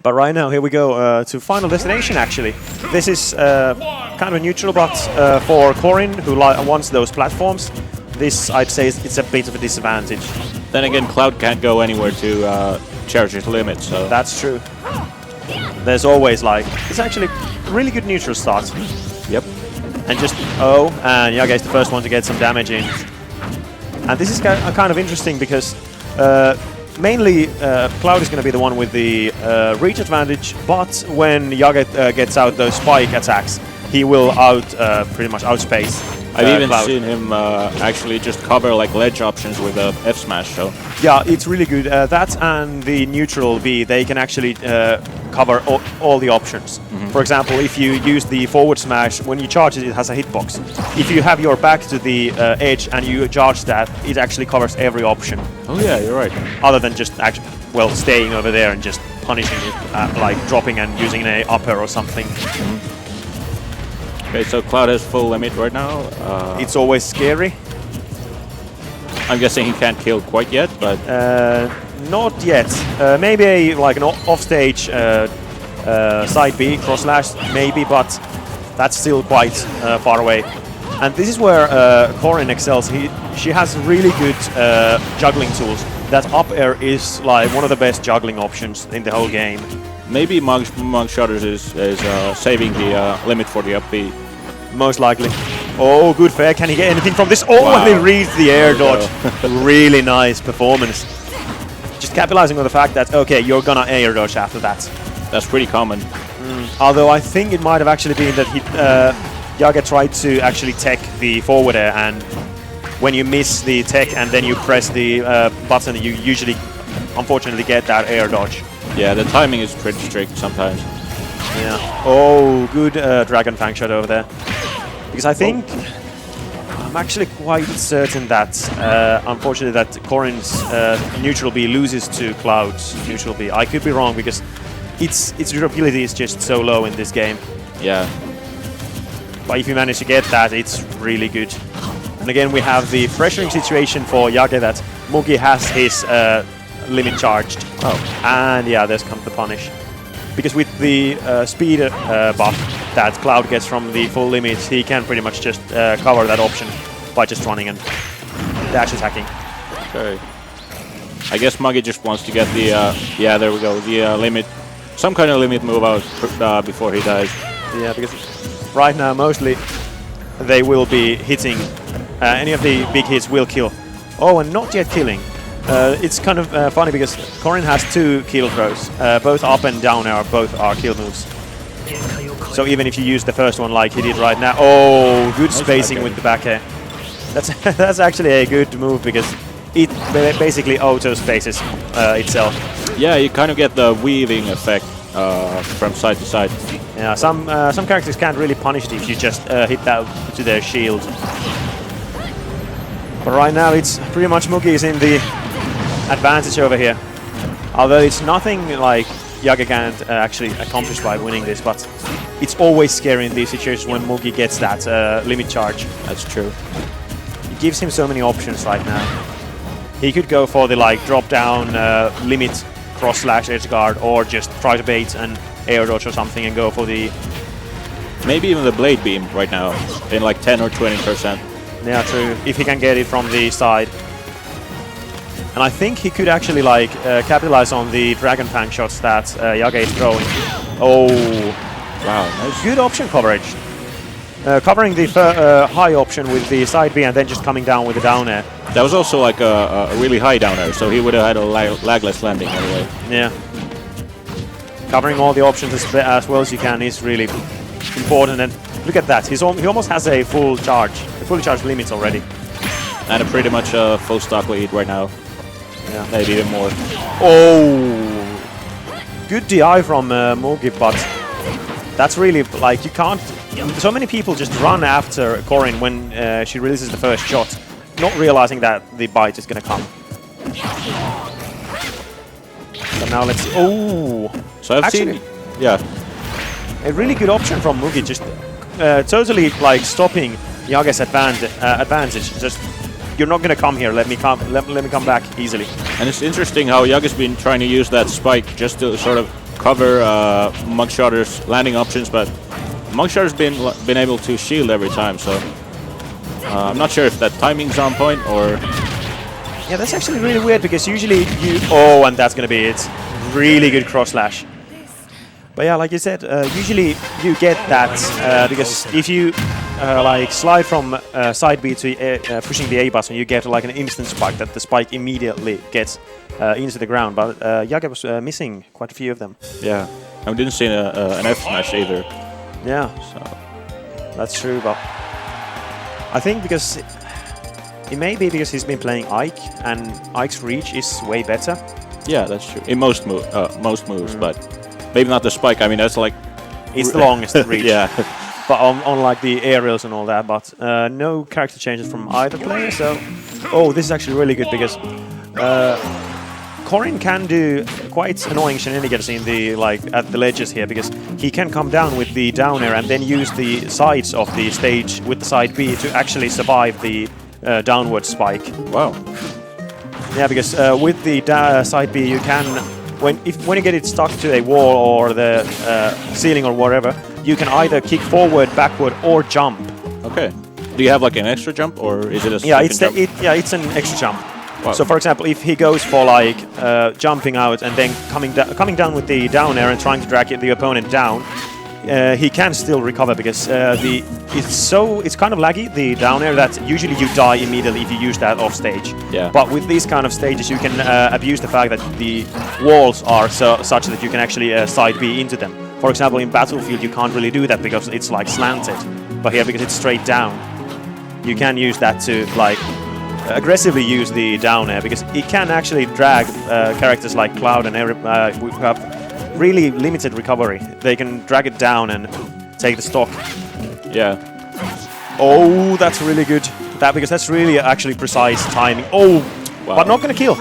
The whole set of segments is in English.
But right now, here we go to final destination, actually. This is kind of a neutral bot for Corrin, who wants those platforms. This, I'd say, it's a bit of a disadvantage. Then again, Cloud can't go anywhere to charge his limit, so... That's true. There's always, like... It's actually a really good neutral start. Yep. And just... Oh, and Jage is the first one to get some damage in. And this is kind of interesting because... mainly, Cloud is going to be the one with the reach advantage, but when Jage gets out those spike attacks, he will pretty much outspace I've even Cloud. seen him actually just cover like ledge options with a F smash. So yeah, it's really good. That and the neutral B, they can actually cover all the options. For example, if you use the forward smash, when you charge it, it has a hitbox. If you have your back to the edge and you charge that, it actually covers every option. oh yeah, you're right. Other than just staying over there and just punishing it, like dropping and using an upper or something. Okay, so Cloud has full limit right now. It's always scary. I'm guessing he can't kill quite yet, but Not yet. Maybe an offstage side B cross slash, maybe, but that's still quite far away. And this is where Corrin excels. She has really good juggling tools. That up air is like one of the best juggling options in the whole game. maybe Muggshotter is saving the limit for the up B. Most likely. Oh, good fair. Can he get anything from this? Oh, Wow. and he reads the air dodge. Really nice performance. Just capitalizing on the fact that, okay, you're gonna air dodge after that. That's pretty common. Although I think it might have actually been that Jage tried to actually tech the forward air, and when you miss the tech and then you press the button, you usually, unfortunately, get that air dodge. Yeah, the timing is pretty strict sometimes. Yeah. Oh, good Dragon Fang shot over there. Because I think I'm actually quite certain that, unfortunately, that Corrin's neutral B loses to Cloud's neutral B. I could be wrong because its durability is just so low in this game. Yeah. But if you manage to get that, it's really good. And again, we have the pressuring situation for Jage that Muggi has his limit charged. Oh. And yeah, there's comes the punish. Because with the speed buff that Cloud gets from the full limit, he can pretty much just cover that option by just running and dash attacking. Okay. I guess Muggi just wants to get the, yeah, there we go, the limit, some kind of limit move out before he dies. Yeah, because right now mostly they will be hitting, any of the big hits will kill. Oh, and not yet killing. It's kind of funny because Corrin has two kill throws, both up and down air, both are kill moves. So even if you use the first one like he did right now, oh, good spacing with the back air. That's actually a good move because it basically auto spaces itself. Yeah, you kind of get the weaving effect from side to side. Yeah, some characters can't really punish it if you just hit that to their shield. But right now it's pretty much Muggi's in the advantage over here. Although it's nothing like Jage can't actually accomplish by winning this, but it's always scary in these situations when Muggi gets that limit charge. That's true. It gives him so many options right now. He could go for the drop down limit cross slash edge guard, or just try to bait an air dodge or something and go for the... Maybe even the blade beam right now in like 10 or 20%. Yeah, true. If he can get it from the side. And I think he could actually capitalize on the Dragon Fang shots that Jage is throwing. Oh, Wow, nice. good option coverage. Covering the high option with the side B and then just coming down with the down air. That was also like a really high down air, so he would have had a lagless landing anyway. Yeah. Covering all the options as well as you can is really important. And look at that, he almost has a fully charged limits already. And a pretty much full stock lead right now. Yeah. Maybe even more. Oh, good DI from Muggi, but that's really you can't. So many people just run after Corrin when she releases the first shot, not realizing that the bite is gonna come. So now let's see. Oh, So I've actually, seen, yeah, a really good option from Muggi, just totally stopping Jage's advantage. Just you're not gonna come here. Let me come back easily. and it's interesting how Jage's been trying to use that spike just to sort of cover Muggshotter's landing options, but Muggshotter's been able to shield every time, so I'm not sure if that timing's on point or... Yeah, that's actually really weird because usually you... Oh, and that's going to be it. Really good cross slash. But yeah, like you said, usually you get that because if you like slide from side B to pushing the A button, you get like an instant spike that the spike immediately gets into the ground. But Jage was missing quite a few of them. Yeah, and we didn't see an F smash either. Yeah, so that's true. But I think because it may be because he's been playing Ike, and Ike's reach is way better. Yeah, that's true. In most moves, but maybe not the spike. I mean, that's like it's the longest reach. Yeah. But on like the aerials and all that, but no character changes from either player. So, this is actually really good because Corrin can do quite annoying shenanigans in the at the ledges here because he can come down with the down air and then use the sides of the stage with the side B to actually survive the downward spike. Wow. Yeah, because with the side B you can, when you get it stuck to a wall or the ceiling or whatever, you can either kick forward, backward, or jump. Okay. Do you have like an extra jump, or is it a jump? It's an extra jump. Wow. So for example, if he goes for like jumping out and then coming down with the down air and trying to drag the opponent down, he can still recover because it's kind of laggy, the down air, that usually you die immediately if you use that off stage. Yeah. But with these kind of stages you can abuse the fact that the walls are such that you can actually side B into them. For example, in Battlefield you can't really do that because it's like slanted, but here because it's straight down, you can use that to like aggressively use the down air because it can actually drag characters like Cloud and who have really limited recovery. They can drag it down and take the stock. Yeah. Oh, that's really good. Because that's really actually precise timing. Oh, wow. But not gonna kill.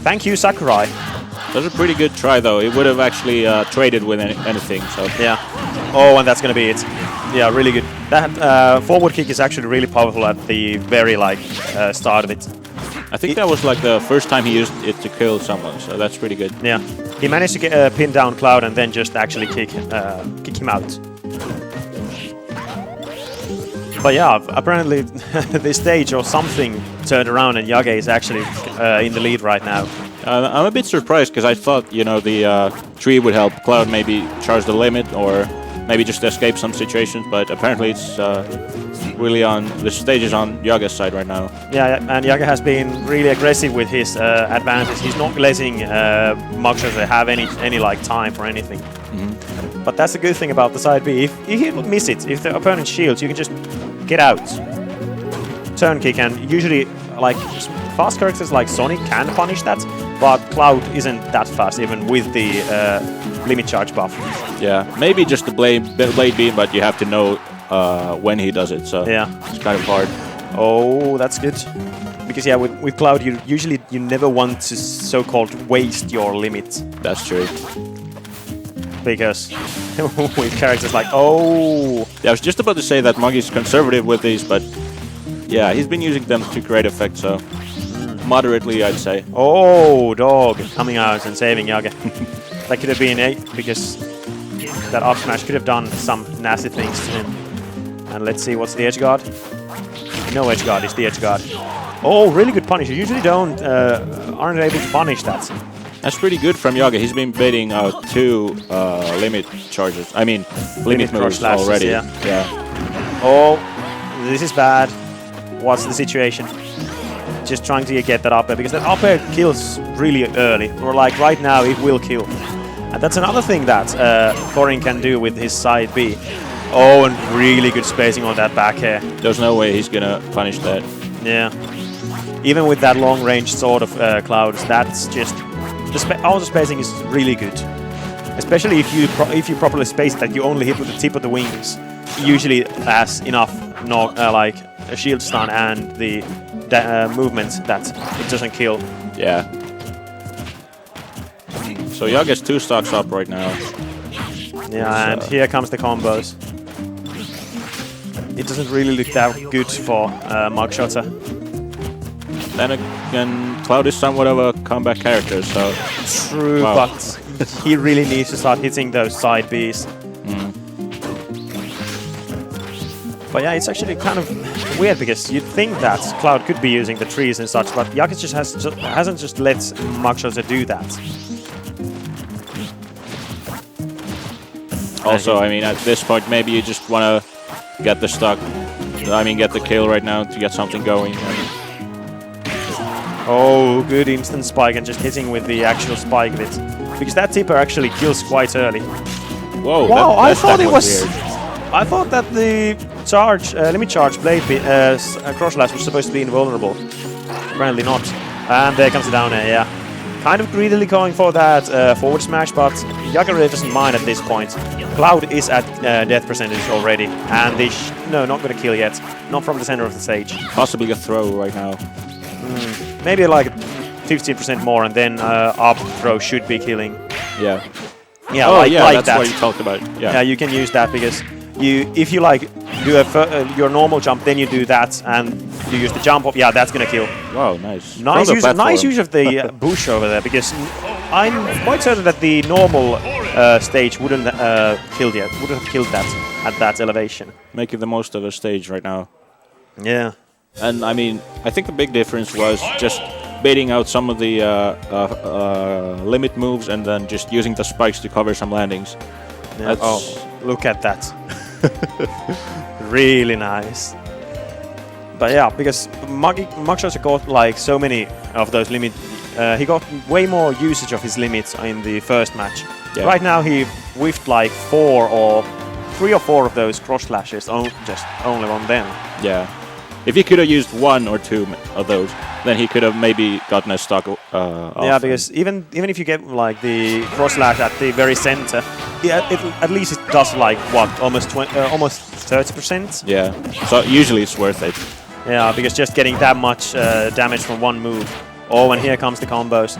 Thank you, Sakurai. That was a pretty good try, though. It would have actually traded with anything. So yeah. Oh, and that's gonna be it. Yeah, really good. That forward kick is actually really powerful at the very start of it. I think that was like the first time he used it to kill someone, so that's pretty good. Yeah, he managed to get pin down Cloud and then just actually kick him out. But yeah, apparently this stage or something turned around and Jage is actually in the lead right now. I'm a bit surprised because I thought, the tree would help Cloud maybe charge the limit or maybe just escape some situations, but apparently it's really on the stage is on Jage's side right now. Yeah, and Jage has been really aggressive with his advances. He's not letting Muggshotter have any time for anything. Mm-hmm. But that's the good thing about the side B. If he miss it, if the opponent shields, you can just get out, turn kick, and usually fast characters like Sonic can punish that, but Cloud isn't that fast even with the limit charge buff. Yeah, maybe just the blade beam, but you have to know when he does it, so yeah, it's kind of hard. Oh, that's good. Because yeah, with Cloud, you never want to so-called waste your limit. That's true. Because with characters like yeah, I was just about to say that Muggy's conservative with these, but yeah, he's been using them to great effect, so moderately, I'd say. Oh, dog coming out and saving Jage. That could have been 8 because that up smash could have done some nasty things to him. And let's see, what's the edge guard? No edge guard, it's the edge guard. Oh, really good punish. You usually aren't able to punish that. That's pretty good from Jage. He's been baiting out 2 limit charges. I mean, limit moves slashes, already. Yeah. Oh, this is bad. What's the situation? Just trying to get that up air because that up air kills really early. Or like right now, it will kill. And that's another thing that Corrin can do with his side B. Oh, and really good spacing on that back air. There's no way he's gonna punish that. Yeah. Even with that long range sort of Clouds, that's just all the spacing is really good. Especially if you properly space that you only hit with the tip of the wings. Usually has enough like a shield stun and the movement that it doesn't kill. Yeah. So Jage's 2 stocks up right now. Yeah, and here comes the combos. It doesn't really look that good for Muggshotter. Then again, Cloud is somewhat of a comeback character, so... True, wow. but he really needs to start hitting those side Bs. But yeah, it's actually kind of weird because you'd think that Cloud could be using the trees and such, but Jage just hasn't just let Muggshotter do that. Also, I mean, at this point, maybe you just want to get the stock. I mean, get the kill right now to get something going. Oh, good instant spike and just hitting with the actual spike bit. Because that tipper actually kills quite early. Whoa! Wow, I thought it was. Weird. I thought that the charge, limit charge blade cross slash was supposed to be invulnerable. Apparently not. And there comes the down air. Yeah. Kind of greedily going for that forward smash, but Jage really doesn't mind at this point. Cloud is at death percentage already, and they no, not going to kill yet. Not from the center of the stage. Possibly a throw right now. Maybe like 15% more, and then up throw should be killing. Yeah. Yeah, oh, like, yeah, like that's that. what you talked about. Yeah. Yeah, you can use that because if you like do your normal jump, then you do that, and you use the jump up. Yeah, that's gonna kill. Wow, nice. Nice use of the bush over there, because I'm quite certain that the normal stage wouldn't have killed that at that elevation. Making the most of the stage right now. Yeah. And I mean, I think the big difference was just baiting out some of the limit moves and then just using the spikes to cover some landings. Yeah. Oh, look at that. Really nice. But yeah, because Muggshotter got like so many of those limit. He got way more usage of his limits in the first match. Yeah. Right now he whiffed like 3 or 4 of those cross slashes, just only on them. Yeah. If he could have used 1 or 2 of those, then he could have maybe gotten a stock off. Yeah, because even if you get like the cross slash at the very center, yeah, at least it does like what, almost 30%. Yeah, so usually it's worth it. Yeah, because just getting that much damage from one move. Oh, and here comes the combos.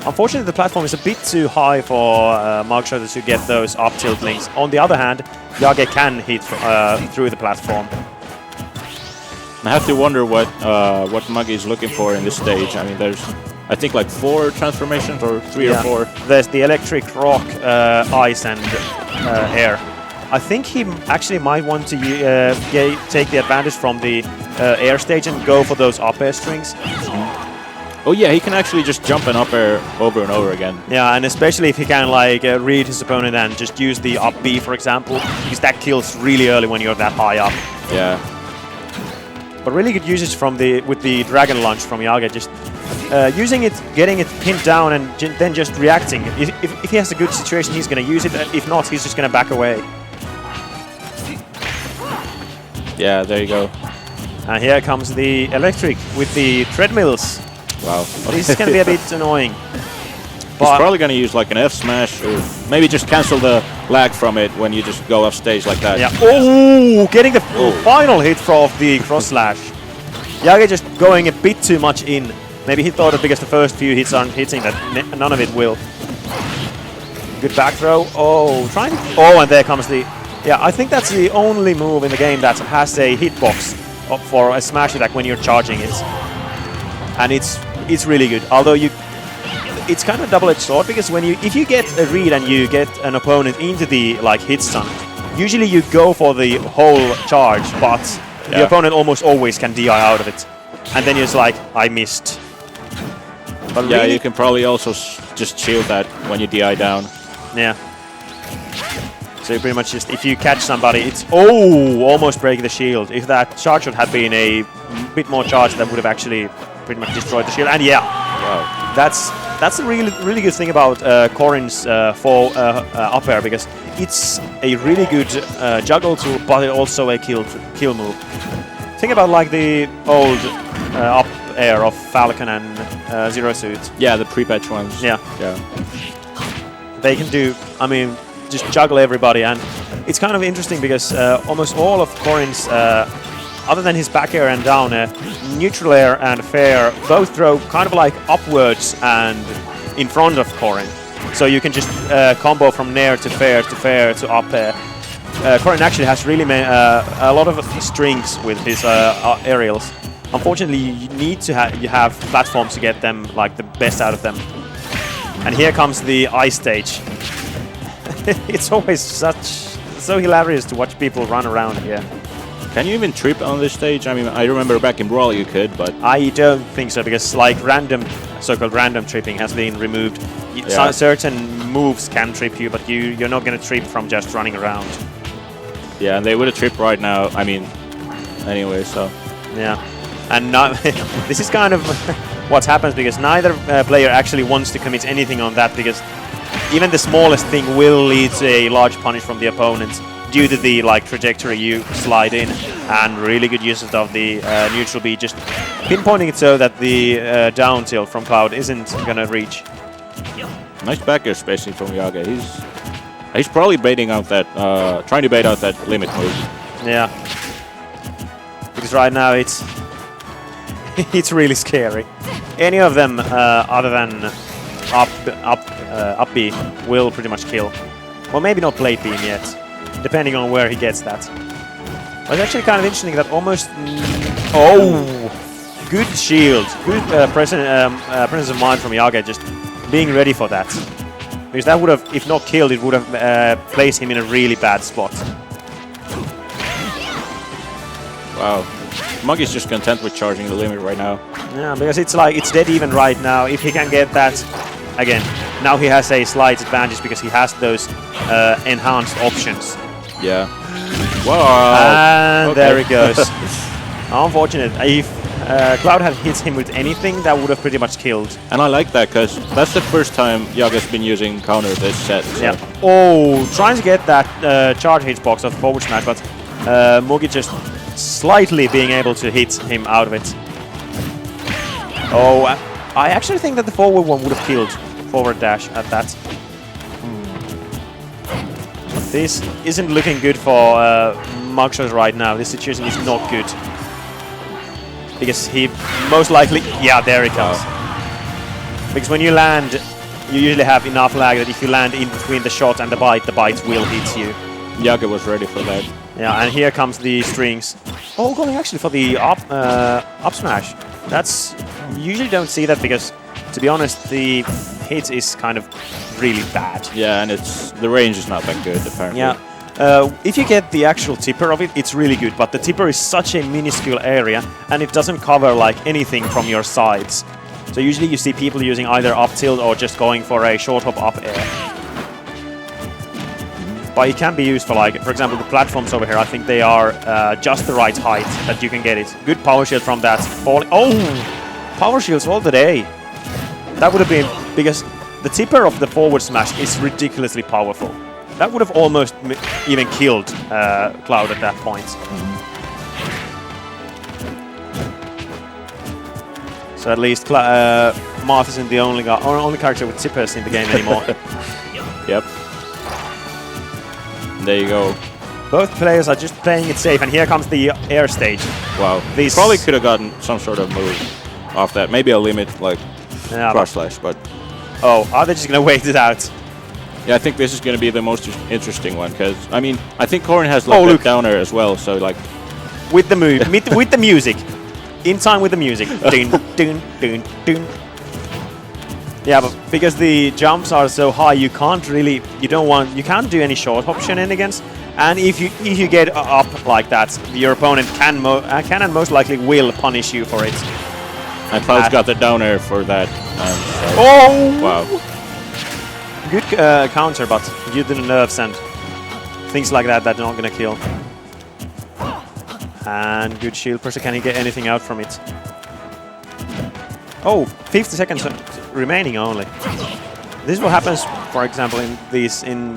Unfortunately, the platform is a bit too high for Muggshotter to get those up tilt links. On the other hand, Jage can hit through the platform. I have to wonder what Muggy is looking for in this stage. I mean, there's, I think, like 4 transformations or 3 or 4. There's the electric, rock, ice, and air. I think he actually might want to take the advantage from the air stage and go for those up air strings. Oh yeah, he can actually just jump an up air over and over again. Yeah, and especially if he can like read his opponent and just use the up B, for example, because that kills really early when you're that high up. Yeah. But really good usage with the Dragon Launch from Jage, just using it, getting it pinned down, and then just reacting. If he has a good situation, he's going to use it. If not, he's just going to back away. Yeah, there you go. And here comes the electric with the treadmills. Wow. This is going to be a bit annoying. He's probably going to use like an F smash, or maybe just cancel the lag from it when you just go off stage like that. Yeah. Oh, getting the final hit of the cross slash. Jage just going a bit too much in. Maybe he thought that because the first few hits aren't hitting, that none of it will. Good back throw. Oh, trying. Oh, and there comes the. Yeah, I think that's the only move in the game that has a hitbox for a smash attack when you're charging it, and it's really good. Although it's kind of a double-edged sword, because if you get a read and you get an opponent into the like hit stun, usually you go for the whole charge, but the opponent almost always can DI out of it, and then it's like, I missed. But yeah, really, you can probably also just shield that when you DI down. Yeah. So you pretty much just, if you catch somebody, it's almost break the shield. If that charge shot had been a bit more charged, that would have actually pretty much destroyed the shield. And yeah, wow. That's a really good thing about Corrin's up air, because it's a really good juggle tool, but it's also a kill move. Think about like the old up air of Falcon and Zero Suit. Yeah, the pre-patch ones. Yeah. Yeah. They can do, I mean, just juggle everybody, and it's kind of interesting because almost all of Corrin's, other than his back air and down air, neutral air and fair both throw kind of like upwards and in front of Corrin. So you can just combo from nair to fair to up air. Corrin actually has really a lot of strings with his aerials. Unfortunately, you need to have platforms to get them like the best out of them. And here comes the ice stage. It's always so hilarious to watch people run around here. Can you even trip on this stage? I mean, I remember back in Brawl you could, but... I don't think so, because like so-called random tripping has been removed. Certain moves can trip you, but you're not going to trip from just running around. Yeah, and they would have tripped right now. I mean, anyway, so... Yeah. And now this is kind of what happens, because neither player actually wants to commit anything on that, because even the smallest thing will lead to a large punish from the opponent due to the trajectory you slide in, and really good use of the neutral B, just pinpointing it so that the down tilt from Cloud isn't gonna reach. Nice back air spacing from Jage. He's probably baiting out that, trying to bait out that limit move. Yeah, because right now it's it's really scary. Any of them other than up B will pretty much kill. Well, maybe not plate beam yet, depending on where he gets that. But it's actually kind of interesting that almost... oh! Good shield. Good presence of mind from Jage, just being ready for that. Because that would have, if not killed, it would have placed him in a really bad spot. Wow. Mug is just content with charging the limit right now. Yeah, because it's dead even right now. If he can get that, again, now he has a slight advantage because he has those enhanced options. Yeah. Wow. And there it goes. Unfortunate. If Cloud had hit him with anything, that would have pretty much killed. And I like that, because that's the first time Jage's been using counter this set. So. Yeah. Oh, trying to get that charge hitbox of forward smash, but Mugi just slightly being able to hit him out of it. Oh, I actually think that the forward one would have killed forward dash at that. But this isn't looking good for Muggshotter right now. This situation is not good. Because he most likely... Yeah, there he comes. Because when you land, you usually have enough lag that if you land in between the shot and the bite will hit you. Jage was ready for that. Yeah, and here comes the strings. Oh, going actually for the up smash. That's... You usually don't see that because, to be honest, the hit is kind of really bad. Yeah, and the range is not that good, apparently. Yeah. If you get the actual tipper of it, it's really good, but the tipper is such a minuscule area, and it doesn't cover anything from your sides. So usually you see people using either up tilt or just going for a short hop up air. But it can be used for for example, the platforms over here, I think they are just the right height that you can get it. Good power shield from that. Oh! Power shields all the day. That would have been, because the tipper of the forward smash is ridiculously powerful. That would have almost even killed Cloud at that point. So at least Marth isn't the only character with tippers in the game anymore. Yep. There you go. Both players are just playing it safe, and here comes the air stage. Wow. He probably could have gotten some sort of move off that. Maybe a limit, cross slash, but... Oh, are they just going to wait it out? Yeah, I think this is going to be the most interesting one, because, I mean, I think Corrin has that downer as well, so, With the move, with the music. In time with the music. Dun, dun, dun, dun. Yeah, but because the jumps are so high, you can't really, you can't do any short hop shenanigans. And if you get up like that, your opponent can and most likely will punish you for it. And Cloud's got the down air for that. Oh! Wow. Good counter, but due to the nerves and things like that, that's not gonna kill. And good shield pressure. Can he get anything out from it? Oh, 50 seconds remaining only. This is what happens, for example, in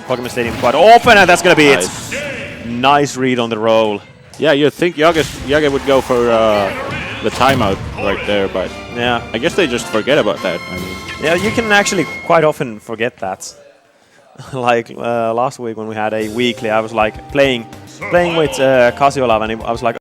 Pokemon Stadium quite often, and that's gonna be it. Nice read on the roll. Yeah, you'd think Jage would go for the timeout right there, but yeah, I guess they just forget about that. I mean, yeah, you can actually quite often forget that. Last week when we had a weekly, I was playing with Casiolab, and I was like,